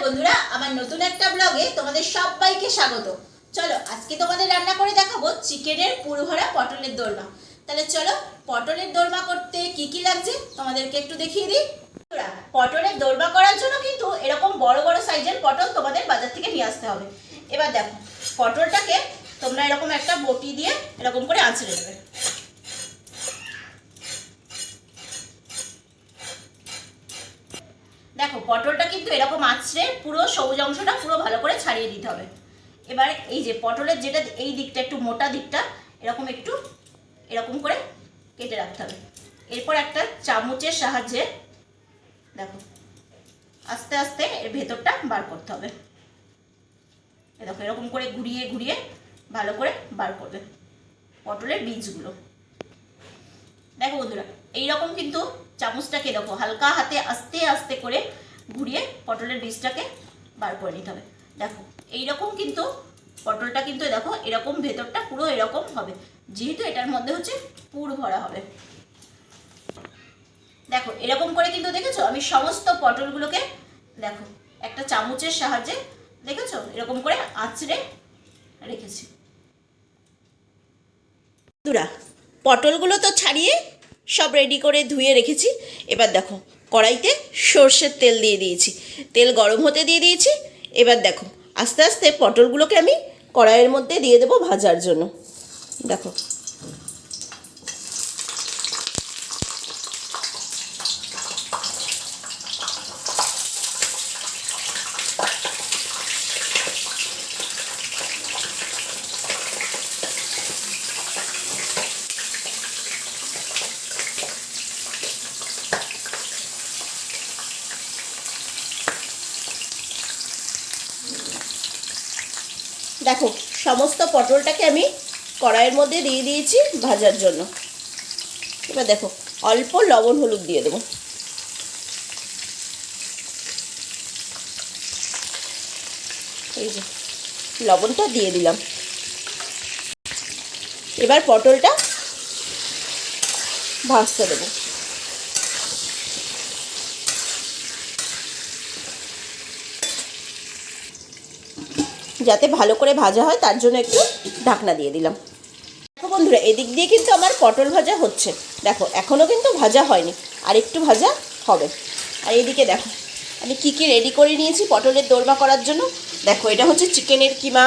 বন্ধুরা, আমার নতুন একটা ব্লগে তোমাদের সবাইকে স্বাগত। চলো আজকে তোমাদের রান্না করে দেখাবো চিকেনের পুরভরা পটলের দোরমা। তাহলে চলো পটলের দোরমা করতে কি কি লাগছে তোমাদেরকে একটু দেখিয়ে দিই। পটলের দোরমা করার জন্য কিন্তু এরকম বড় বড় সাইজের পটল তোমাদের বাজার থেকে নিয়ে আসতে হবে। এবার দেখো, পটলটাকে তোমরা এরকম একটা বটি দিয়ে এরকম করে আঁচড়ে নেবে। দেখো পটলটা কিন্তু এরকম আঁচড়ে পুরো সবুজ অংশটা পুরো ভালো করে ছাড়িয়ে দিতে হবে। এবার এই যে পটলের যেটা এই দিকটা একটু মোটা দিকটা এরকম করে কেটে রাখতে হবে। এরপর একটা চামচের সাহায্যে দেখো আস্তে আস্তে এর ভেতরটা বার করতে হবে। দেখো এরকম করে ঘুরিয়ে ঘুরিয়ে ভালো করে বার করবে পটলের বীজগুলো। দেখো বন্ধুরা, এইরকম কিন্তু চামচটাকে দেখো হালকা হাতে আস্তে আস্তে করে ঘুরিয়ে পটলের বীজটাকে বার করে নিতে হবে। দেখো এইরকম কিন্তু পটলটা কিন্তু দেখো এরকম ভেতরটা পুরো এরকম হবে, যেহেতু এটার মধ্যে হচ্ছে পুর ভরা হবে। দেখো এরকম করে কিন্তু দেখেছো আমি সমস্ত পটলগুলোকে দেখো একটা চামচের সাহায্যে দেখেছো এরকম করে আঁচড়ে রেখেছি। বন্ধুরা, পটলগুলো তো ছাড়িয়ে সব রেডি করে ধুয়ে রেখেছি। এবার দেখো কড়াইতে সর্ষের তেল দিয়ে দিয়েছি, তেল গরম হতে দিয়ে দিয়েছি। এবার দেখো আস্তে আস্তে পটলগুলোকে আমি কড়াইয়ের মধ্যে দিয়ে দেবো ভাজার জন্য। দেখো দেখো সমস্ত পটলটাকে আমি কড়াইয়ের মধ্যে দিয়ে দিয়েছি ভাজার জন্য। এবার দেখো অল্প লবণ হলুদ দিয়ে দেবো। এই যে লবণটা দিয়ে দিলাম। এবার পটলটা ভাজতে দেবো। যাতে ভালো করে ভাজা হয় তার জন্য একটু ঢাকনা দিয়ে দিলাম। দেখো বন্ধুরা, এদিক দিয়ে কিন্তু আমার পটল ভাজা হচ্ছে। দেখো এখনও কিন্তু ভাজা হয়নি, আর একটু ভাজা হবে। আর এইদিকে দেখো আমি কি কি রেডি করে নিয়েছি পটলের দোরমা করার জন্য। দেখো এটা হচ্ছে চিকেনের কিমা,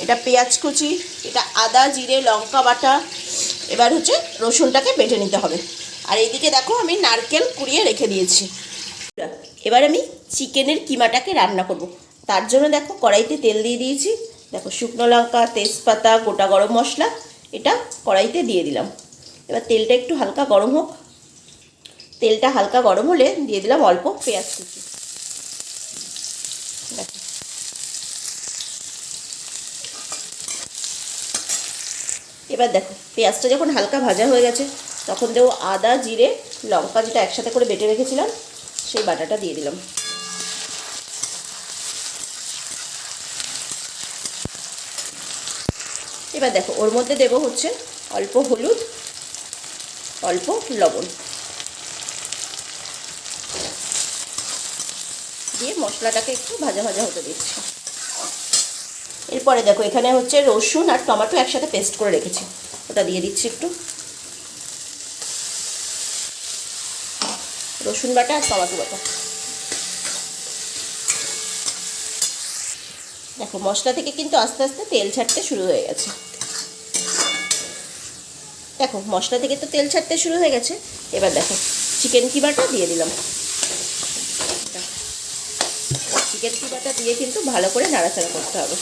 এটা পেঁয়াজ কুচি, এটা আদা জিরে লঙ্কা বাটা। এবার হচ্ছে রসুনটাকে বেটে নিতে হবে। আর এইদিকে দেখো আমি নারকেল কুড়িয়ে রেখে দিয়েছি। এবার আমি চিকেনের কিমাটাকে রান্না করব। তার জন্য দেখো কড়াইতে তেল দিয়ে দিয়েছি। দেখো শুকনো লঙ্কা তেজপাতা গোটা গরম মশলা এটা কড়াইতে দিয়ে দিলাম। এবার তেলটা একটু হালকা গরম হোক। তেলটা হালকা গরম হলে দিয়ে দিলাম অল্প পেঁয়াজ কুচি। দেখো এবার দেখো পেঁয়াজটা যখন হালকা ভাজা হয়ে গেছে তখন দেবো আদা জিরে লঙ্কা যেটা একসাথে করে বেটে রেখেছিলাম সেই বাটাটা দিয়ে দিলাম। এবার দেখো ওর মধ্যে দেবো হচ্ছে অল্প হলুদ অল্প লবণ দিয়ে মশলাটাকে একটু ভাজা ভাজা হতে দিচ্ছি। এরপরে দেখো এখানে হচ্ছে রসুন আর টমেটো একসাথে পেস্ট করে রেখেছি, ওটা দিয়ে দিচ্ছি একটু। রসুন বাটা আর টমেটো বাটা। দেখো মশলা থেকে কিন্তু আস্তে আস্তে তেল ছাড়তে শুরু হয়ে গেছে। দেখো মশলা থেকে তো তেল ছাড়তে শুরু হয়ে গেছে। এবার দেখো চিকেন কিমাটা দিয়ে দিলাম। চিকেন কিমাটা দিয়ে কিন্তু ভালো করে নাড়াচাড়া করতে হবে।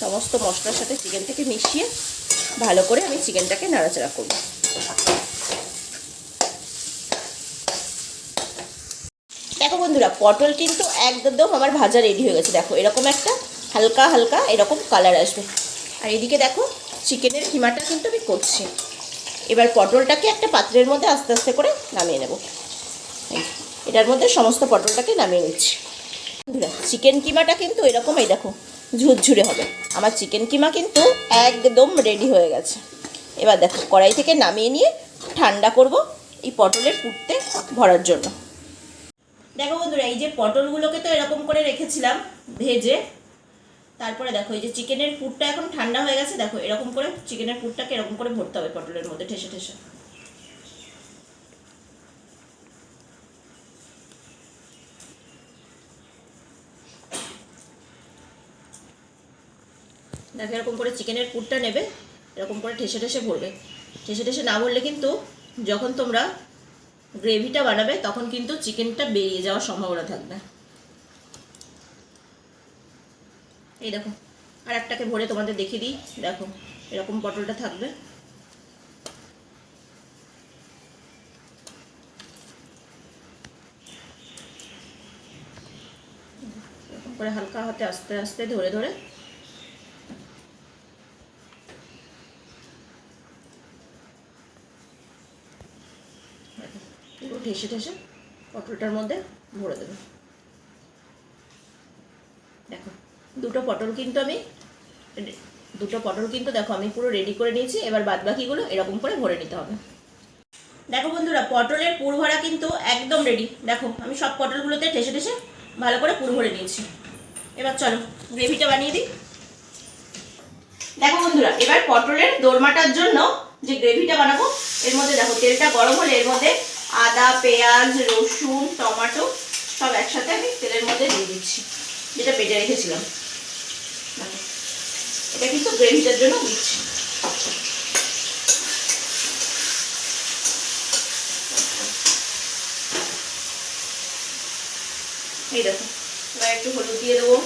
সমস্ত মশলার সাথে চিকেন থেকে মিশিয়ে ভালো করে আমি চিকেনটাকে নাড়াচাড়া করব। দেখো বন্ধুরা, পটল কিন্তু একদম আমার ভাজা রেডি হয়ে গেছে। দেখো এরকম একটা হালকা হালকা এরকম কালার আসবে। আর এদিকে দেখো চিকেনের কিমাটা কিন্তু আমি করছি। এবার পটলটাকে একটা পাত্রের মধ্যে আস্তে আস্তে করে নামিয়ে নেব। এটার মধ্যে সমস্ত পটলটাকে নামিয়ে নিচ্ছি। বন্ধুরা, চিকেন কিমাটা কিন্তু এরকম এই দেখো ঝুরঝুরে হবে। আমার চিকেন কিমা কিন্তু একদম রেডি হয়ে গেছে। এবার দেখো কড়াই থেকে নামিয়ে নিয়ে ঠান্ডা করব এই পটলের পুরতে ভরার জন্য। দেখো বন্ধুরা, এই যে পটলগুলোকে তো এরকম করে রেখেছিলাম ভেজে, তারপরে দেখো এই যে চিকেনের পুরটা এখন ঠান্ডা হয়ে গেছে। দেখো এরকম করে চিকেনের পুরটাকে এরকম করে ভরতে হবে পটলের মধ্যে ঠেসে ঠেসে। দেখো এরকম করে চিকেনের পুরটা নেবে, এরকম করে ঠেসে ঠেসে ভরবে। ঠেসে ঠেসে না ভরলে কিন্তু যখন তোমরা গ্রেভিটা বানাবে তখন কিন্তু চিকেনটা বেরিয়ে যাওয়ার সম্ভাবনা থাকবে। এই দেখো আর একটাকে ভরে তোমাদের দেখিয়ে দিই। দেখো এরকম পটলটা থাকবে। এরকম করে হালকা হাতে আস্তে আস্তে ধরে ধরে পুরো ঠেসে ঠেসে পটলটার মধ্যে ভরে দেবে। দেখো দুটো পটল কিন্তু দেখো আমি পুরো রেডি করে নিয়েছি। এবার বাদ বাকিগুলো এরকম করে ভরে নিতে হবে। দেখো বন্ধুরা, পটলের পুর ভরা কিন্তু একদম রেডি। দেখো আমি সব পটলগুলোতে ঠেসে ঠেসে ভালো করে পুর ভরে নিয়েছি। এবার চলো গ্রেভিটা বানিয়ে দিই। দেখো বন্ধুরা, এবার পটলের দোরমাটার জন্য যে গ্রেভিটা বানাবো, এর মধ্যে দেখো তেলটা গরম হলে এর মধ্যে আদা, পেঁয়াজ, রসুন, টমেটো সব একসাথে আমি তেলের মধ্যে দিয়ে দিচ্ছি, যেটা বেটে রেখেছিলাম। এটা কিন্তু গ্রেভিটার জন্য দিচ্ছি। এই দেখো এবার একটু হলুদ দিয়ে দেবো।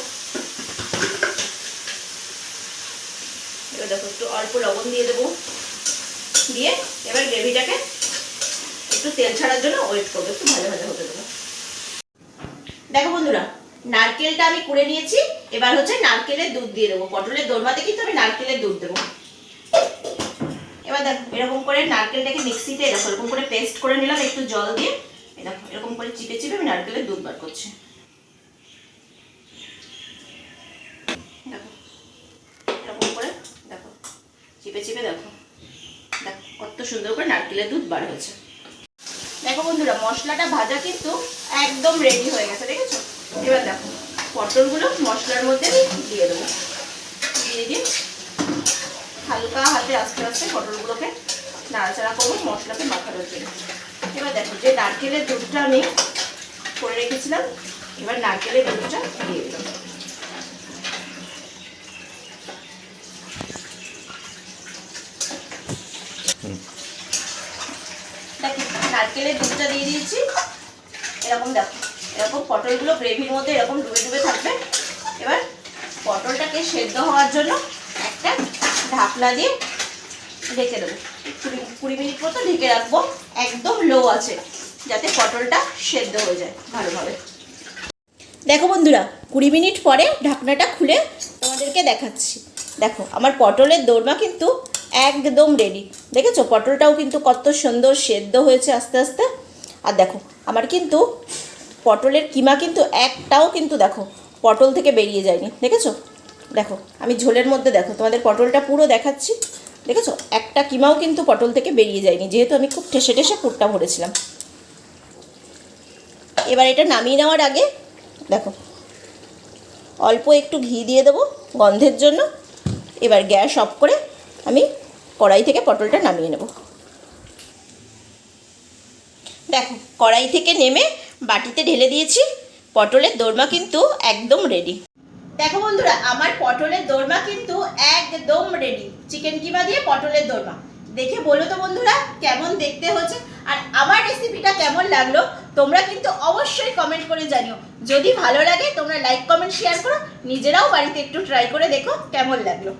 এবার দেখো একটু অল্প লবণ দিয়ে দেবো। দিয়ে এবার গ্রেভিটাকে একটু তেল ছাড়ার জন্য ওয়েট করবো, একটু ভাজা ভাজা হতে দেবো। দেখো বন্ধুরা, নারকেলটা আমি কুড়ে নিয়েছি। এবার হচ্ছে নারকেলের দুধ দিয়ে দেবো। পটলের দোরমাতে কিন্তু আমি নারকেলের দুধ দেবো। এবার দেখো এরকম করে নারকেলটাকে মিক্সিতে দেখো এরকম করে পেস্ট করে নিলাম একটু জল দিয়ে। দেখো এরকম করে চিপে চিপে আমি নারকেলের দুধ বার করছি। দেখো এরকম করে দেখো চিপে চিপে দেখো দেখো কত সুন্দর করে নারকেলের দুধ বার হয়েছে। দেখো বন্ধুরা, মশলাটা ভাজা কিন্তু একদম রেডি হয়ে গেছে, দেখেছো? এবার দেখো পটলগুলো মশলার মধ্যে দিয়ে দেবো। দিয়ে দিয়ে হালকা হাতে আস্তে আস্তে পটলগুলোকে নাড়াচাড়া করবো মশলাকে মাখানোর জন্য। এবার দেখো যে নারকেলের দুধটা আমি করে রেখেছিলাম, এবার নারকেলের দুধটা দিয়ে দিলাম। দেখো নারকেলের দুধটা দিয়ে দিয়েছি। এরকম দেখো এরকম পটলগুলো গ্রেভির মধ্যে এরকম ডুবে ডুবে থাকবে। এবার পটলটাকে সেদ্ধ হওয়ার জন্য একটা ঢাকনা দিয়ে ঢেকে দেবো। 20 মিনিট মতো ঢেকে রাখবো, একদম লো আছে, যাতে পটলটা সেদ্ধ হয়ে যায় ভালোভাবে। দেখো বন্ধুরা, 20 মিনিট পরে ঢাকনাটা খুলে তোমাদেরকে দেখাচ্ছি। দেখো আমার পটলের দোরমা কিন্তু একদম রেডি। দেখেছো পটলটাও কিন্তু কত সুন্দর সেদ্ধ হয়েছে আস্তে আস্তে। আর দেখো আমার কিন্তু পটলের কিমা কিন্তু একটাও কিন্তু দেখো পটল থেকে বেরিয়ে যায়নি, দেখেছো? দেখো আমি ঝোলের মধ্যে দেখো তোমাদের পটলটা পুরো দেখাচ্ছি। দেখেছো একটা কিমাও কিন্তু পটল থেকে বেরিয়ে যায়নি, যেহেতু আমি খুব ঠেসে ঠেসে পুরটা ভরেছিলাম। এবার এটা নামিয়ে নেওয়ার আগে দেখো অল্প একটু ঘি দিয়ে দেবো গন্ধের জন্য। এবার গ্যাস অফ করে আমি কড়াই থেকে পটলটা নামিয়ে নেব। দেখো কড়াই থেকে নেমে বাটিতে ঢেলে দিয়েছি। পটলের দোরমা কিন্তু একদম রেডি। দেখো বন্ধুরা, আমার পটলের দোরমা কিন্তু একদম রেডি। চিকেন কিমা দিয়ে পটলের দোরমা দেখে বলো তো বন্ধুরা কেমন দেখতে হচ্ছে, আর আমার রেসিপিটা কেমন লাগলো তোমরা কিন্তু অবশ্যই কমেন্ট করে জানিও। যদি ভালো লাগে তোমরা লাইক কমেন্ট শেয়ার করো, নিজেরাও বাড়িতে একটু ট্রাই করে দেখো কেমন লাগলো।